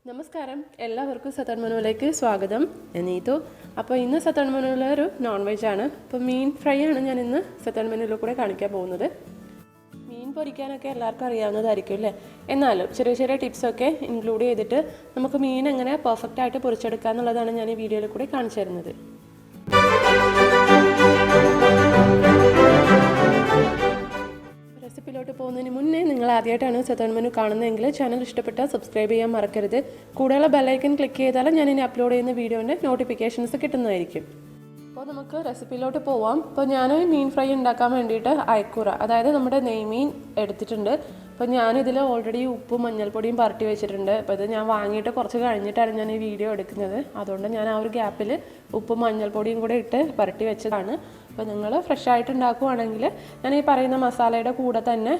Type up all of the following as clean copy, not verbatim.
നമസ്കാരം, എല്ലാവർക്കും സതൺ മെനുവിലേക്ക് സ്വാഗതം. നീതു. അപ്പോൾ ഇന്ന് സതൺ മെനുവിൽ ഒരു നോൺ വെജ് ആണ്. അപ്പോൾ മീൻ ഫ്രൈ ആണ് ഞാൻ ഇന്ന് സതൺ മെനുവിൽ കൂടെ കാണിക്കാൻ പോകുന്നത്. മീൻ പൊരിക്കാനൊക്കെ എല്ലാവർക്കും അറിയാവുന്നതായിരിക്കും അല്ലേ? എന്നാലും ചെറിയ ചെറിയ ടിപ്സൊക്കെ ഇൻക്ലൂഡ് ചെയ്തിട്ട് നമുക്ക് മീൻ എങ്ങനെ പെർഫെക്റ്റ് ആയിട്ട് പൊരിച്ചെടുക്കുക എന്നുള്ളതാണ് ഞാൻ ഈ വീഡിയോയിൽ കൂടെ കാണിച്ചു തരുന്നത്. റെസിപ്പിയിലോട്ട് പോകുന്നതിന് മുന്നേ നിങ്ങൾ ആദ്യമായിട്ടാണ് സതൺ മെനു കാണുന്നതെങ്കിൽ ചാനൽ ഇഷ്ടപ്പെട്ടാൽ സബ്സ്ക്രൈബ് ചെയ്യാൻ മറക്കരുത്. കൂടെയുള്ള ബെല്ലൈക്കൺ ക്ലിക്ക് ചെയ്താൽ ഞാൻ ഇനി അപ്ലോഡ് ചെയ്യുന്ന വീഡിയോൻ്റെ നോട്ടിഫിക്കേഷൻസ് കിട്ടുന്നതായിരിക്കും. അപ്പോൾ നമുക്ക് റെസിപ്പിയിലോട്ട് പോവാം. അപ്പോൾ ഞാൻ മീൻ ഫ്രൈ ഉണ്ടാക്കാൻ വേണ്ടിയിട്ട് അയക്കൂറ, അതായത് നമ്മുടെ നെയ്മീൻ എടുത്തിട്ടുണ്ട്. അപ്പോൾ ഞാനിതിൽ ഓൾറെഡി ഉപ്പും മഞ്ഞൾപ്പൊടിയും പരട്ടി വെച്ചിട്ടുണ്ട്. അപ്പോൾ ഇത് ഞാൻ വാങ്ങിയിട്ട് കുറച്ച് കഴിഞ്ഞിട്ടാണ് ഞാൻ ഈ വീഡിയോ എടുക്കുന്നത്. അതുകൊണ്ട് ഞാൻ ആ ഒരു ഗ്യാപ്പിൽ ഉപ്പും മഞ്ഞൾപ്പൊടിയും കൂടെ ഇട്ട് പരട്ടി വെച്ചതാണ്. അപ്പോൾ നിങ്ങൾ ഫ്രഷ് ആയിട്ട് ഉണ്ടാക്കുവാണെങ്കിൽ ഞാൻ ഈ പറയുന്ന മസാലയുടെ കൂടെ തന്നെ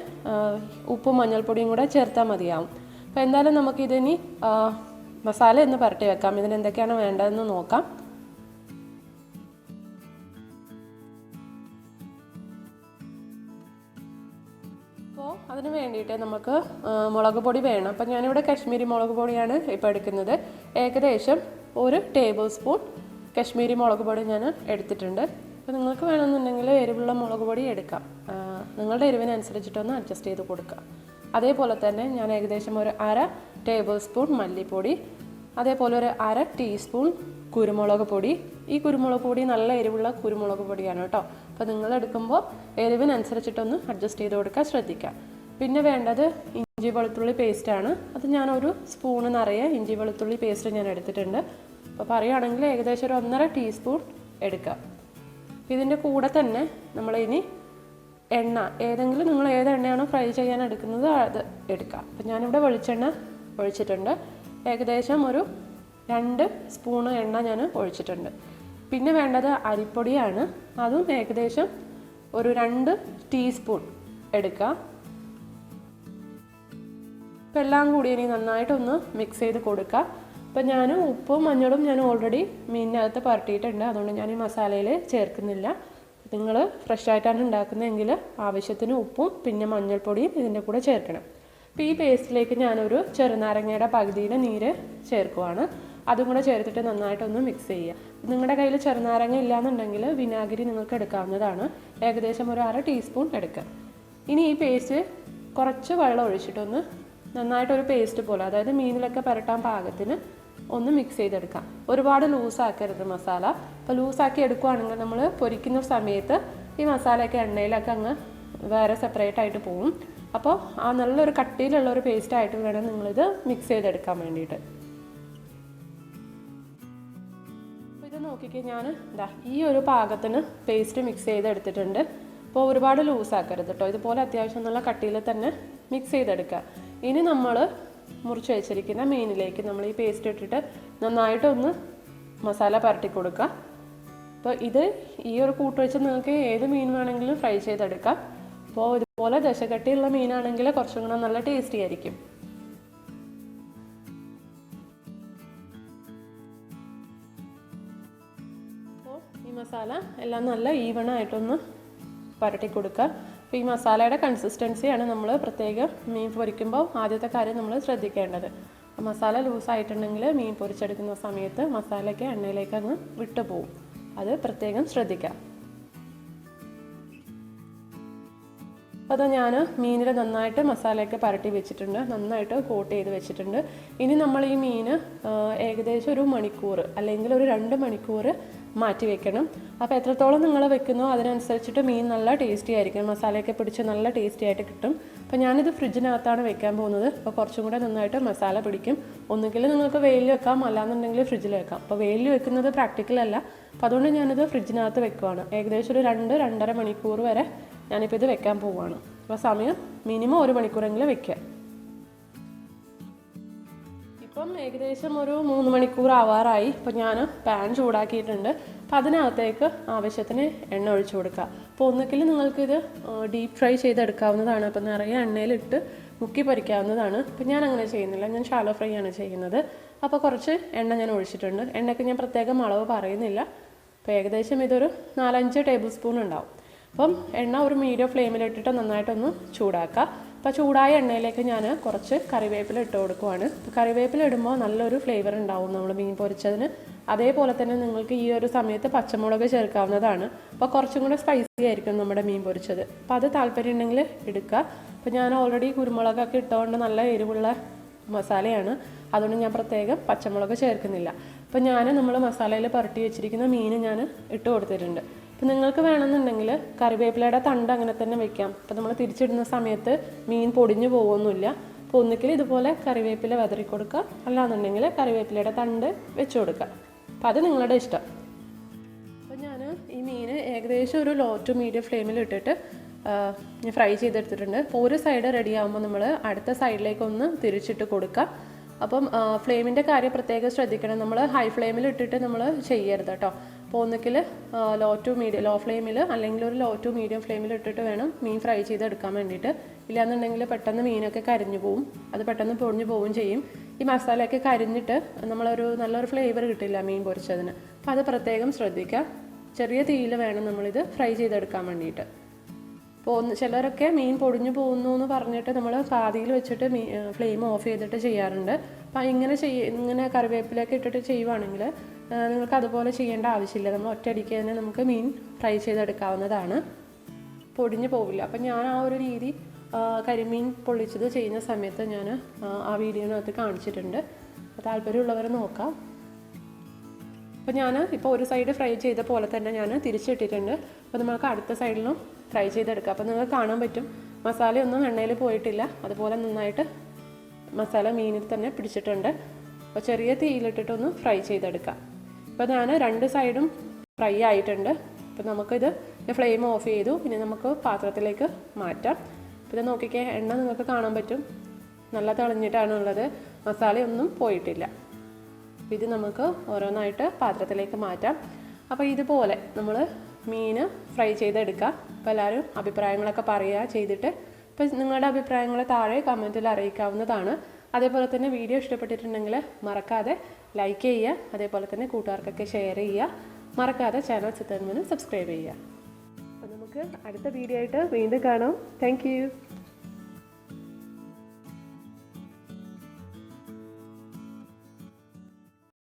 ഉപ്പും മഞ്ഞൾപ്പൊടിയും കൂടെ ചേർത്താൽ മതിയാവും. അപ്പോൾ എന്തായാലും നമുക്കിതിനി മസാല ഒന്ന് പരട്ടി വെക്കാം. ഇതിന് എന്തൊക്കെയാണ് വേണ്ടതെന്ന് നോക്കാം. അപ്പോൾ അതിന് വേണ്ടിയിട്ട് നമുക്ക് മുളക് പൊടി വേണം. അപ്പം ഞാനിവിടെ കശ്മീരി മുളക് പൊടിയാണ് ഇപ്പോൾ എടുക്കുന്നത്. ഏകദേശം 1 ടേബിൾ സ്പൂൺ കശ്മീരി മുളക് പൊടി ഞാൻ എടുത്തിട്ടുണ്ട്. അപ്പോൾ നിങ്ങൾക്ക് വേണമെന്നുണ്ടെങ്കിൽ എരിവുള്ള മുളക് പൊടി എടുക്കാം. നിങ്ങളുടെ എരിവിനനുസരിച്ചിട്ടൊന്ന് അഡ്ജസ്റ്റ് ചെയ്ത് കൊടുക്കുക. അതേപോലെ തന്നെ ഞാൻ ഏകദേശം ഒരു 1/2 ടേബിൾ സ്പൂൺ മല്ലിപ്പൊടി, അതേപോലെ ഒരു 1/2 ടീസ്പൂൺ കുരുമുളക് പൊടി. ഈ കുരുമുളക് പൊടി നല്ല എരിവുള്ള കുരുമുളക് പൊടിയാണ് കേട്ടോ. അപ്പോൾ നിങ്ങൾ എടുക്കുമ്പോൾ എരിവിനനുസരിച്ചിട്ടൊന്ന് അഡ്ജസ്റ്റ് ചെയ്ത് കൊടുക്കാൻ ശ്രദ്ധിക്കുക. പിന്നെ വേണ്ടത് ഇഞ്ചി വെളുത്തുള്ളി പേസ്റ്റാണ്. അത് ഞാനൊരു സ്പൂണ് നിറയെ ഇഞ്ചി വെളുത്തുള്ളി പേസ്റ്റ് ഞാൻ എടുത്തിട്ടുണ്ട്. അപ്പോൾ പറയുകയാണെങ്കിൽ ഏകദേശം ഒരു 1.5 ടീസ്പൂൺ എടുക്കുക. ഇതിൻ്റെ കൂടെ തന്നെ നമ്മളിനി എണ്ണ, ഏതെങ്കിലും നിങ്ങൾ ഏത് എണ്ണയാണോ ഫ്രൈ ചെയ്യാൻ എടുക്കുന്നത് അത് എടുക്കുക. അപ്പോൾ ഞാനിവിടെ വെളിച്ചെണ്ണ ഒഴിച്ചിട്ടുണ്ട്. ഏകദേശം ഒരു 2 സ്പൂണ് എണ്ണ ഞാൻ ഒഴിച്ചിട്ടുണ്ട്. പിന്നെ വേണ്ടത് അരിപ്പൊടിയാണ്. അതും ഏകദേശം ഒരു 2 ടീസ്പൂൺ എടുക്കുക. ഇപ്പം എല്ലാം കൂടി ഇനി നന്നായിട്ടൊന്ന് മിക്സ് ചെയ്ത് കൊടുക്കുക. അപ്പം ഞാൻ ഉപ്പും മഞ്ഞളും ഞാൻ ഓൾറെഡി മീനിനകത്ത് പരട്ടിയിട്ടുണ്ട്. അതുകൊണ്ട് ഞാൻ ഈ മസാലയിൽ ചേർക്കുന്നില്ല. നിങ്ങൾ ഫ്രഷ് ആയിട്ടാണ് ഉണ്ടാക്കുന്നതെങ്കിൽ ആവശ്യത്തിന് ഉപ്പും പിന്നെ മഞ്ഞൾപ്പൊടിയും ഇതിൻ്റെ കൂടെ ചേർക്കണം. അപ്പോൾ ഈ പേസ്റ്റിലേക്ക് ഞാനൊരു ചെറുനാരങ്ങയുടെ പകുതിയുടെ നീര് ചേർക്കുവാണ്. അതും കൂടെ ചേർത്തിട്ട് നന്നായിട്ടൊന്ന് മിക്സ് ചെയ്യുക. നിങ്ങളുടെ കയ്യിൽ ചെറുനാരങ്ങ ഇല്ലയെന്നുണ്ടെങ്കിൽ വിനാഗിരി നിങ്ങൾക്ക് എടുക്കാവുന്നതാണ്. ഏകദേശം ഒരു 1/2 ടീസ്പൂൺ എടുക്കുക. ഇനി ഈ പേസ്റ്റ് കുറച്ച് വെള്ളം ഒഴിച്ചിട്ടൊന്ന് നന്നായിട്ടൊരു പേസ്റ്റ് പോലെ, അതായത് മീനിലൊക്കെ പുരട്ടാൻ പാകത്തിന് ഒന്ന് മിക്സ് ചെയ്തെടുക്കാം. ഒരുപാട് ലൂസാക്കരുത് മസാല. അപ്പോൾ ലൂസാക്കി എടുക്കുകയാണെങ്കിൽ നമ്മൾ പൊരിക്കുന്ന സമയത്ത് ഈ മസാലയൊക്കെ എണ്ണയിലൊക്കെ അങ്ങ് വേറെ സെപ്പറേറ്റ് ആയിട്ട് പോവും. അപ്പോൾ ആ നല്ലൊരു കട്ടിയിലുള്ള ഒരു പേസ്റ്റായിട്ട് വേണം നിങ്ങളിത് മിക്സ് ചെയ്തെടുക്കാൻ വേണ്ടിയിട്ട്. ഇത് നോക്കിക്കേ, ഞാൻ ഈ ഒരു പാകത്തിന് പേസ്റ്റ് മിക്സ് ചെയ്തെടുത്തിട്ടുണ്ട്. അപ്പോൾ ഒരുപാട് ലൂസാക്കരുത് കേട്ടോ. ഇതുപോലെ അത്യാവശ്യം നല്ല കട്ടിയിൽ തന്നെ മിക്സ് ചെയ്തെടുക്കുക. ഇനി നമ്മൾ മുറിച്ച് വെച്ചിരിക്കുന്ന മീനിലേക്ക് നമ്മൾ ഈ പേസ്റ്റ് ഇട്ടിട്ട് നന്നായിട്ടൊന്ന് മസാല പരട്ടി കൊടുക്കുക. അപ്പോൾ ഇത് ഈ ഒരു കൂട്ട് വെച്ച് നിങ്ങൾക്ക് ഏത് മീൻ വേണമെങ്കിലും ഫ്രൈ ചെയ്തെടുക്കാം. അപ്പോൾ ഇതുപോലെ ദശകട്ടിയുള്ള മീനാണെങ്കിൽ കുറച്ചും കൂടെ നല്ല ടേസ്റ്റി ആയിരിക്കും. അപ്പോൾ ഈ മസാല എല്ലാം നല്ല ഈവണായിട്ടൊന്ന് പരട്ടി കൊടുക്കുക. അപ്പോൾ ഈ മസാലയുടെ കൺസിസ്റ്റൻസിയാണ് നമ്മൾ പ്രത്യേകം മീൻ പൊരിക്കുമ്പോൾ ആദ്യത്തെ കാര്യം നമ്മൾ ശ്രദ്ധിക്കേണ്ടത്. മസാല ലൂസായിട്ടുണ്ടെങ്കിൽ മീൻ പൊരിച്ചെടുക്കുന്ന സമയത്ത് മസാലയ്ക്ക് എണ്ണയിലേക്ക് അങ്ങ് വിട്ടു പോവും. അത് പ്രത്യേകം ശ്രദ്ധിക്കുക. അപ്പോൾ ഞാൻ മീനിൽ നന്നായിട്ട് മസാലയൊക്കെ പരട്ടി വെച്ചിട്ടുണ്ട്, നന്നായിട്ട് കോട്ട് ചെയ്ത് വെച്ചിട്ടുണ്ട്. ഇനി നമ്മൾ ഈ മീൻ ഏകദേശം ഒരു മണിക്കൂർ അല്ലെങ്കിൽ ഒരു 2 മണിക്കൂർ മാറ്റി വെക്കണം. അപ്പോൾ എത്രത്തോളം നിങ്ങൾ വെക്കുന്നോ അതിനനുസരിച്ചിട്ട് മീൻ നല്ല ടേസ്റ്റി ആയിരിക്കും. മസാലയൊക്കെ പിടിച്ച് നല്ല ടേസ്റ്റി ആയിട്ട് കിട്ടും. അപ്പോൾ ഞാനിത് ഫ്രിഡ്ജിനകത്താണ് വെക്കാൻ പോകുന്നത്. അപ്പോൾ കുറച്ചും കൂടെ നന്നായിട്ട് മസാല പിടിക്കും. ഒന്നുകിൽ നിങ്ങൾക്ക് വെയിലിൽ വെക്കാം, അല്ലാന്നുണ്ടെങ്കിൽ ഫ്രിഡ്ജിൽ വെക്കാം. അപ്പോൾ വെയിലിൽ വെക്കുന്നത് പ്രാക്ടിക്കലല്ല. അപ്പോൾ അതുകൊണ്ട് ഞാനിത് ഫ്രിഡ്ജിനകത്ത് വെക്കുവാണ്. ഏകദേശം ഒരു 2-2.5 മണിക്കൂർ വരെ ഞാനിപ്പോൾ ഇത് വെക്കാൻ പോവുകയാണ്. അപ്പോൾ സമയം മിനിമം 1 മണിക്കൂറെങ്കിലും വെക്കുക. ഇപ്പം ഏകദേശം ഒരു 3 മണിക്കൂർ ആവാറായി. ഇപ്പോൾ ഞാൻ പാൻ ചൂടാക്കിയിട്ടുണ്ട്. അപ്പം അതിനകത്തേക്ക് ആവശ്യത്തിന് എണ്ണ ഒഴിച്ചു കൊടുക്കുക. അപ്പോൾ ഒന്നുകിൽ നിങ്ങൾക്കിത് ഡീപ്പ് ഫ്രൈ ചെയ്തെടുക്കാവുന്നതാണ്. അപ്പോൾ നിറയെ എണ്ണയിലിട്ട് മുക്കി പൊരിക്കാവുന്നതാണ്. അപ്പം ഞാൻ അങ്ങനെ ചെയ്യുന്നില്ല, ഞാൻ ഷാലോ ഫ്രൈ ആണ് ചെയ്യുന്നത്. അപ്പോൾ കുറച്ച് എണ്ണ ഞാൻ ഒഴിച്ചിട്ടുണ്ട്. എണ്ണയ്ക്ക് ഞാൻ പ്രത്യേകം അളവ് പറയുന്നില്ല. അപ്പോൾ ഏകദേശം ഇതൊരു 4-5 ടേബിൾ സ്പൂൺ ഉണ്ടാവും. അപ്പം എണ്ണ ഒരു മീഡിയം ഫ്ലെയിമിലിട്ടിട്ട് നന്നായിട്ടൊന്ന് ചൂടാക്കുക. അപ്പോൾ ചൂടായ എണ്ണയിലേക്ക് ഞാൻ കുറച്ച് കറിവേപ്പില ഇട്ട് കൊടുക്കുവാണ്. അപ്പോൾ കറിവേപ്പില ഇടുമ്പോൾ നല്ലൊരു ഫ്ലേവർ ഉണ്ടാവും നമ്മൾ മീൻ പൊരിച്ചതിന്. അതേപോലെ തന്നെ നിങ്ങൾക്ക് ഈ ഒരു സമയത്ത് പച്ചമുളക് ചേർക്കാവുന്നതാണ്. അപ്പോൾ കുറച്ചും കൂടെ സ്പൈസി ആയിരിക്കും നമ്മുടെ മീൻ പൊരിച്ചത്. അപ്പോൾ അത് താല്പര്യം ഉണ്ടെങ്കിൽ എടുക്കുക. അപ്പോൾ ഞാൻ ഓൾറെഡി കുരുമുളകൊക്കെ ഇട്ടുകൊണ്ട് നല്ല എരിവുള്ള മസാലയാണ്, അതുകൊണ്ട് ഞാൻ പ്രത്യേകം പച്ചമുളക് ചേർക്കുന്നില്ല. അപ്പോൾ നമ്മൾ മസാലയിൽ പുരട്ടി വെച്ചിരിക്കുന്ന മീൻ ഞാൻ ഇട്ട് കൊടുത്തിട്ടുണ്ട്. അപ്പോൾ നിങ്ങൾക്ക് വേണമെന്നുണ്ടെങ്കിൽ കറിവേപ്പിലയുടെ തണ്ട് അങ്ങനെ തന്നെ വെക്കാം. അപ്പോൾ നമ്മൾ തിരിച്ചിടുന്ന സമയത്ത് മീൻ പൊടിഞ്ഞു പോകുമൊന്നുമില്ല. അപ്പോൾ ഒന്നുകിൽ ഇതുപോലെ കറിവേപ്പില വിതറി കൊടുക്കുക, അല്ലാന്നുണ്ടെങ്കിൽ കറിവേപ്പിലയുടെ തണ്ട് വെച്ച് കൊടുക്കുക. അപ്പോൾ അത് നിങ്ങളുടെ ഇഷ്ടം. അപ്പോൾ ഞാൻ ഈ മീൻ ഏകദേശം ഒരു ലോ ടു മീഡിയം ഫ്ലെയിമിൽ ഇട്ടിട്ട് ഫ്രൈ ചെയ്തെടുത്തിട്ടുണ്ട്. അപ്പോൾ ഒരു സൈഡ് റെഡി ആകുമ്പോൾ നമ്മൾ അടുത്ത സൈഡിലേക്കൊന്ന് തിരിച്ചിട്ട് കൊടുക്കുക. അപ്പം ഫ്ലെയിമിൻ്റെ കാര്യം പ്രത്യേകം ശ്രദ്ധിക്കണം. നമ്മൾ ഹൈ ഫ്ലെയിമിൽ ഇട്ടിട്ട് നമ്മൾ ചെയ്യരുത് കേട്ടോ. അപ്പോൾ ഒന്നുകിൽ ലോ ഫ്ലെയിമിൽ അല്ലെങ്കിൽ ഒരു ലോ ടു മീഡിയം ഫ്ലെയിമിൽ ഇട്ടിട്ട് വേണം മീൻ ഫ്രൈ ചെയ്തെടുക്കാൻ വേണ്ടിയിട്ട്. ഇല്ലാന്നുണ്ടെങ്കിൽ പെട്ടെന്ന് മീനൊക്കെ കരിഞ്ഞു പോവും, അത് പെട്ടെന്ന് പൊടിഞ്ഞു പോവുകയും ചെയ്യും. ഈ മസാലയൊക്കെ കരിഞ്ഞിട്ട് നല്ലൊരു ഫ്ലേവർ കിട്ടില്ല മീൻ പൊരിച്ചതിന്. അപ്പോൾ അത് പ്രത്യേകം ശ്രദ്ധിക്കുക. ചെറിയ തീയിൽ വേണം നമ്മളിത് ഫ്രൈ ചെയ്തെടുക്കാൻ വേണ്ടിയിട്ട്. അപ്പോൾ ചിലരൊക്കെ മീൻ പൊടിഞ്ഞു പോകുന്നു എന്ന് പറഞ്ഞിട്ട് നമ്മൾ പാതിയിൽ വെച്ചിട്ട് ഫ്ലെയിം ഓഫ് ചെയ്തിട്ട് ചെയ്യാറുണ്ട്. അപ്പോൾ ഇങ്ങനെ കറിവേപ്പിലൊക്കെ ഇട്ടിട്ട് ചെയ്യുവാണെങ്കിൽ നിങ്ങൾക്ക് അതുപോലെ ചെയ്യേണ്ട ആവശ്യമില്ല. നമ്മൾ ഒറ്റയടിക്ക് തന്നെ നമുക്ക് മീൻ ഫ്രൈ ചെയ്തെടുക്കാവുന്നതാണ്, പൊടിഞ്ഞു പോവില്ല. അപ്പം ഞാൻ ആ ഒരു രീതി കരിമീൻ പൊള്ളിച്ചത് ചെയ്യുന്ന സമയത്ത് ഞാൻ ആ വീഡിയോനകത്ത് കാണിച്ചിട്ടുണ്ട്. താല്പര്യമുള്ളവർ നോക്കാം. അപ്പോൾ ഞാൻ ഒരു സൈഡ് ഫ്രൈ ചെയ്ത പോലെ തന്നെ ഞാൻ തിരിച്ചിട്ടിട്ടുണ്ട്. അപ്പോൾ നമുക്ക് അടുത്ത സൈഡിലും ഫ്രൈ ചെയ്തെടുക്കാം. അപ്പോൾ നിങ്ങൾക്ക് കാണാൻ പറ്റും മസാലയൊന്നും എണ്ണയിൽ പോയിട്ടില്ല, അതുപോലെ നന്നായിട്ട് മസാല മീനിൽ തന്നെ പിടിച്ചിട്ടുണ്ട്. അപ്പോൾ ചെറിയ തീയിലിട്ടിട്ടൊന്ന് ഫ്രൈ ചെയ്തെടുക്കാം. അപ്പോൾ ഞാൻ രണ്ട് സൈഡും ഫ്രൈ ആയിട്ടുണ്ട്. അപ്പോൾ നമുക്കിത് ഫ്ലെയിം ഓഫ് ചെയ്തു. പിന്നെ നമുക്ക് പാത്രത്തിലേക്ക് മാറ്റാം. അപ്പോൾ ഇത് നോക്കിക്കേ, എണ്ണ നിങ്ങൾക്ക് കാണാൻ പറ്റും, നല്ല തെളിഞ്ഞിട്ടാണുള്ളത്, മസാലയൊന്നും പോയിട്ടില്ല. ഇത് നമുക്ക് ഓരോന്നായിട്ട് പാത്രത്തിലേക്ക് മാറ്റാം. അപ്പോൾ ഇതുപോലെ നമ്മൾ മീൻ ഫ്രൈ ചെയ്തെടുക്കുക. അപ്പോൾ എല്ലാവരും അഭിപ്രായങ്ങളൊക്കെ പറയുക ചെയ്തിട്ട്. അപ്പോൾ നിങ്ങളുടെ അഭിപ്രായങ്ങൾ താഴെ കമൻറ്റിൽ അറിയിക്കാവുന്നതാണ്. അതേപോലെ തന്നെ വീഡിയോ ഇഷ്ടപ്പെട്ടിട്ടുണ്ടെങ്കിൽ മറക്കാതെ ലൈക്ക് ചെയ്യുക. അതേപോലെ തന്നെ കൂട്ടുകാർക്കൊക്കെ ഷെയർ ചെയ്യുക. മറക്കാതെ ചാനൽ സബ്സ്ക്രൈബ് ചെയ്യുക. അപ്പോൾ നമുക്ക് അടുത്ത വീഡിയോ ആയിട്ട് വീണ്ടും കാണാം. Thank you.